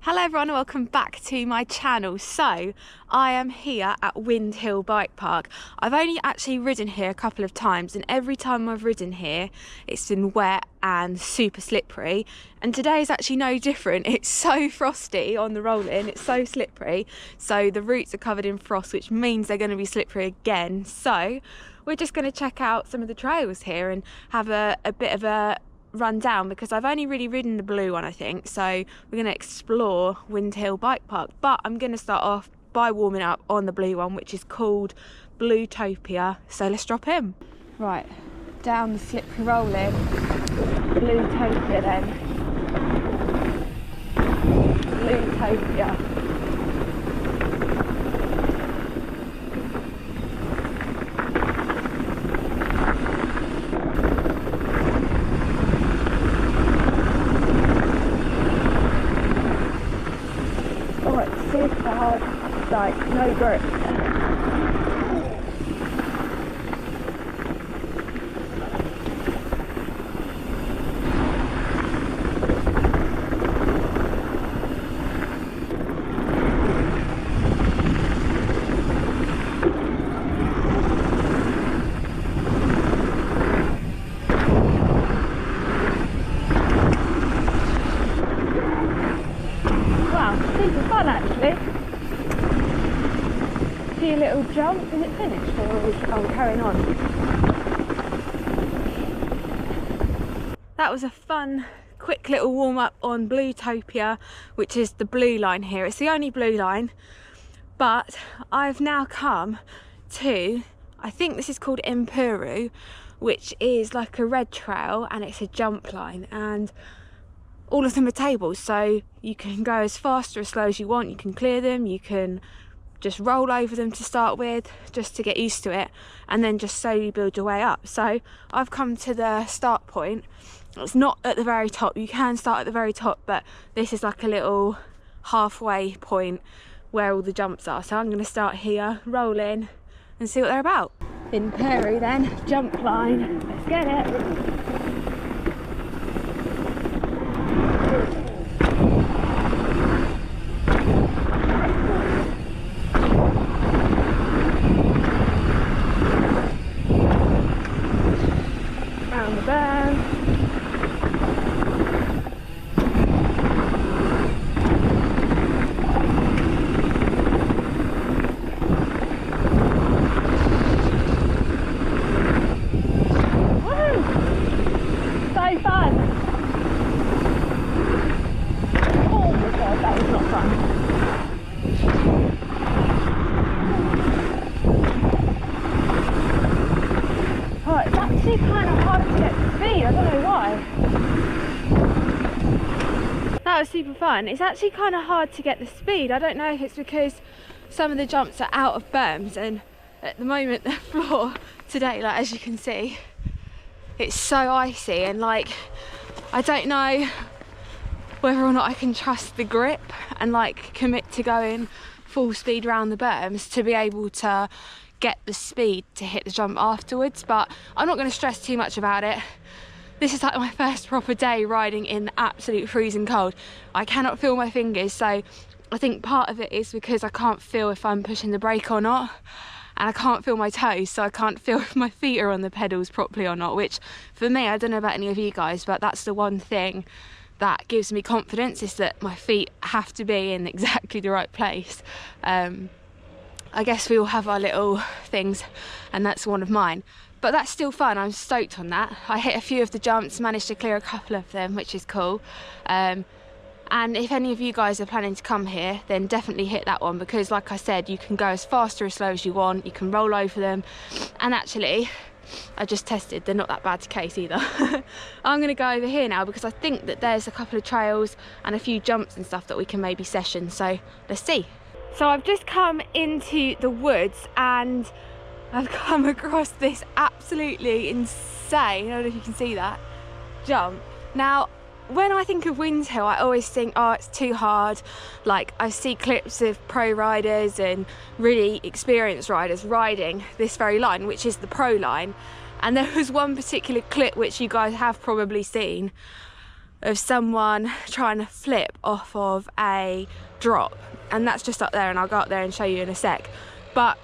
Hello everyone and welcome back to my channel. So I am here at Windhill Bikepark. I've only actually ridden here a couple of times, and every time I've ridden here it's been wet and super slippery, and today is actually no different. It's so frosty on the roll-in, it's so slippery, so the roots are covered in frost, which means they're going to be slippery again. So we're just going to check out some of the trails here and have a bit of a run down, because I've only really ridden the blue one, I think. So we're going to explore Windhill Bikepark, but I'm going to start off by warming up on the blue one, which is called Bluetopia. So let's drop in. Right, down the slippery roll-in, Bluetopia then. Bluetopia. Like no grip. Wow, super fun actually. A little jump. Is it finished or is it carrying on? That was a fun quick little warm up on Bluetopia, which is the blue line here. It's the only blue line, but I've now come to, I think this is called Empuru, which is like a red trail, and it's a jump line, and all of them are tables, so you can go as fast or as slow as you want. You can clear them, you can just roll over them to start with, just to get used to it, and then just slowly build your way up. So I've come to the start point. It's not at the very top, you can start at the very top, but this is like a little halfway point where all the jumps are. So I'm going to start here, roll in and see what they're about. In Peru then, jump line, let's get it. That was super fun. It's actually kind of hard to get the speed. I don't know if it's because some of the jumps are out of berms, and at the moment the floor today, like as you can see, it's so icy, and like I don't know whether or not I can trust the grip and like commit to going full speed around the berms to be able to get the speed to hit the jump afterwards. But I'm not going to stress too much about it. This is like my first proper day riding in the absolute freezing cold. I cannot feel my fingers, so I think part of it is because I can't feel if I'm pushing the brake or not, and I can't feel my toes, so I can't feel if my feet are on the pedals properly or not, which for me, I don't know about any of you guys, but that's the one thing that gives me confidence, is that my feet have to be in exactly the right place. I guess we all have our little things, and that's one of mine. But that's still fun, I'm stoked on that. I hit a few of the jumps, managed to clear a couple of them, which is cool. And if any of you guys are planning to come here, then definitely hit that one, because like I said, you can go as fast or as slow as you want, you can roll over them, and actually, I just tested, they're not that bad to case either. I'm going to go over here now, because I think that there's a couple of trails and a few jumps and stuff that we can maybe session, so let's see. So I've just come into the woods and I've come across this absolutely insane, I don't know if you can see that, jump. Now, when I think of Windhill, I always think, oh, it's too hard. Like, I see clips of pro riders and really experienced riders riding this very line, which is the pro line. And there was one particular clip which you guys have probably seen, of someone trying to flip off of a drop, and that's just up there, and I'll go up there and show you in a sec. But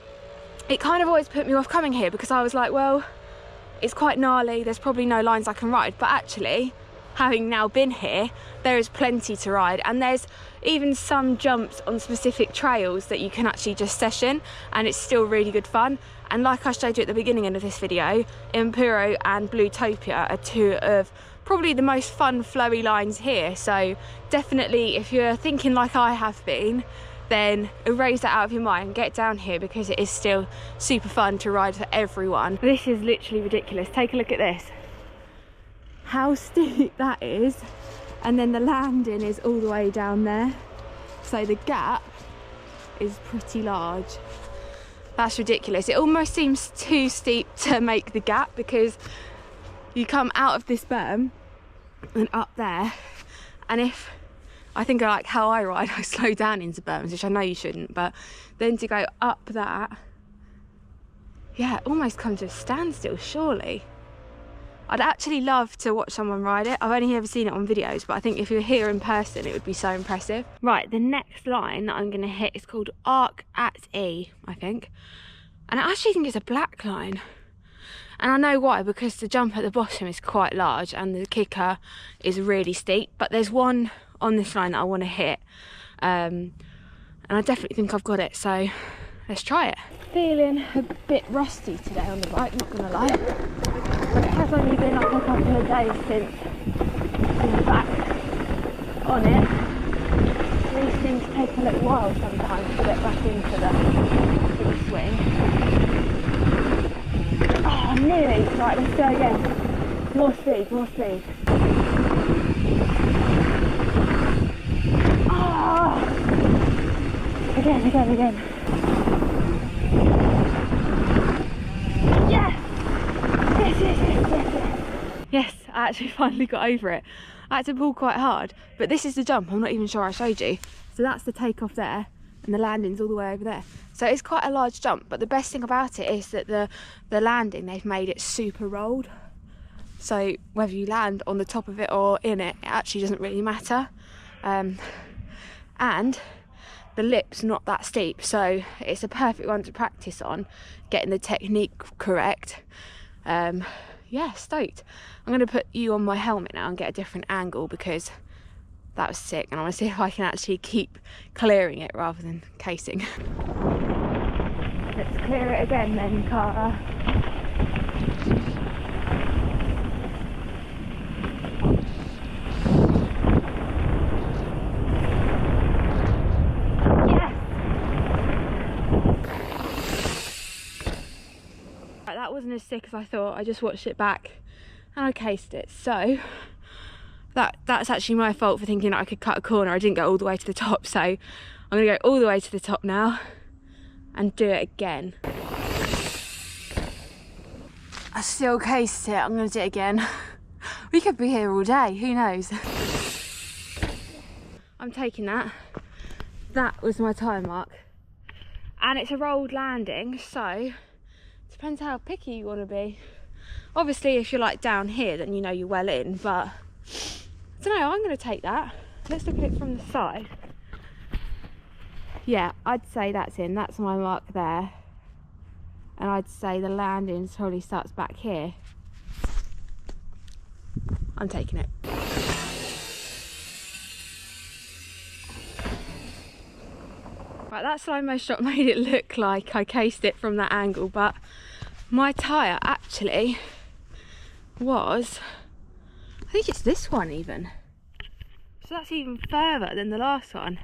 it kind of always put me off coming here because I was like, well, it's quite gnarly, there's probably no lines I can ride. But actually, having now been here, there is plenty to ride, and there's even some jumps on specific trails that you can actually just session, and it's still really good fun. And like I showed you at the beginning of this video, Empuru and Bluetopia are two of probably the most fun flowy lines here. So definitely, if you're thinking like I have been, then erase that out of your mind and get down here, because it is still super fun to ride for everyone. This is literally ridiculous. Take a look at this, how steep that is, and then the landing is all the way down there, so the gap is pretty large. That's ridiculous. It almost seems too steep to make the gap, because you come out of this berm and up there, and if I think I like how I ride, I slow down into berms, which I know you shouldn't, but then to go up that, yeah, it almost comes to a standstill, surely. I'd actually love to watch someone ride it. I've only ever seen it on videos, but I think if you're here in person, it would be so impressive. Right, the next line that I'm gonna hit is called Arc at E, I think. And I actually think it's a black line. And I know why, because the jump at the bottom is quite large and the kicker is really steep. But there's one on this line that I want to hit. And I definitely think I've got it, so let's try it. Feeling a bit rusty today on the bike, not gonna lie. But it has only been like a couple of days since I'm back on it. These things take a little while sometimes to get back into the swing. Oh, nearly. Right, let's go again. More speed, more speed. Oh! Again. Yes! Yes, I actually finally got over it. I had to pull quite hard, but this is the jump. I'm not even sure I showed you. So that's the takeoff there, and the landing's all the way over there. So it's quite a large jump, but the best thing about it is that the landing, they've made it super rolled. So whether you land on the top of it or in it, it actually doesn't really matter. And the lip's not that steep, so it's a perfect one to practice on, getting the technique correct. Yeah, stoked. I'm going to put you on my helmet now and get a different angle, because that was sick, and I want to see if I can actually keep clearing it rather than casing. Let's clear it again then, Cara. Yes! Right, that wasn't as sick as I thought. I just watched it back and I cased it, so that's actually my fault for thinking I could cut a corner. I didn't go all the way to the top, so I'm gonna go all the way to the top now and do it again. I still cased it. I'm gonna do it again. We could be here all day, who knows? I'm taking that. That was my time mark. And it's a rolled landing, so depends how picky you want to be. Obviously, if you're like down here, then you know you're well in, but I don't know, I'm going to take that. Let's look at it from the side. Yeah, I'd say that's in. That's my mark there. And I'd say the landing probably starts back here. I'm taking it. Right, that slow-mo shot made it look like I cased it from that angle, but my tyre actually was, I think it's this one even. So that's even further than the last one.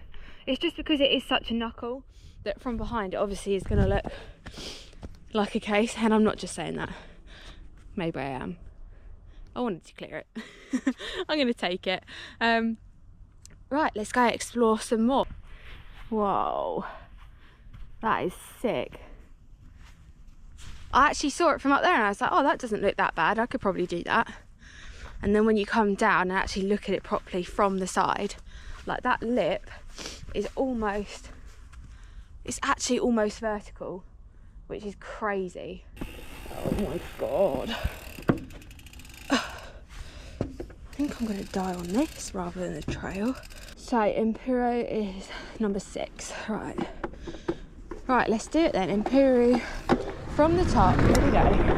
It's just because it is such a knuckle that from behind it obviously is going to look like a case, and I'm not just saying that. Maybe I am. I wanted to clear it. I'm going to take it. Right, let's go explore some more. Whoa, that is sick. I actually saw it from up there and I was like, oh, that doesn't look that bad. I could probably do that. And then when you come down and actually look at it properly from the side, like that lip is almost, it's actually almost vertical, which is crazy. Oh my God. think I'm going to die on this rather than the trail. So Empuru is number 6. Right, let's do it then. Empuru from the top. Here we go.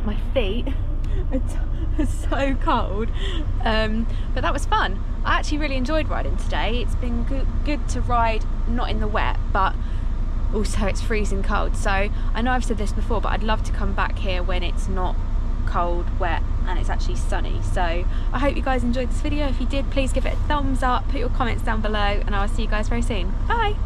My feet are so cold, but that was fun. I actually really enjoyed riding today. It's been good to ride not in the wet, but also it's freezing cold. So I know I've said this before, but I'd love to come back here when it's not cold, wet, and it's actually sunny. So I hope you guys enjoyed this video. If you did, please give it a thumbs up, put your comments down below, and I'll see you guys very soon. Bye.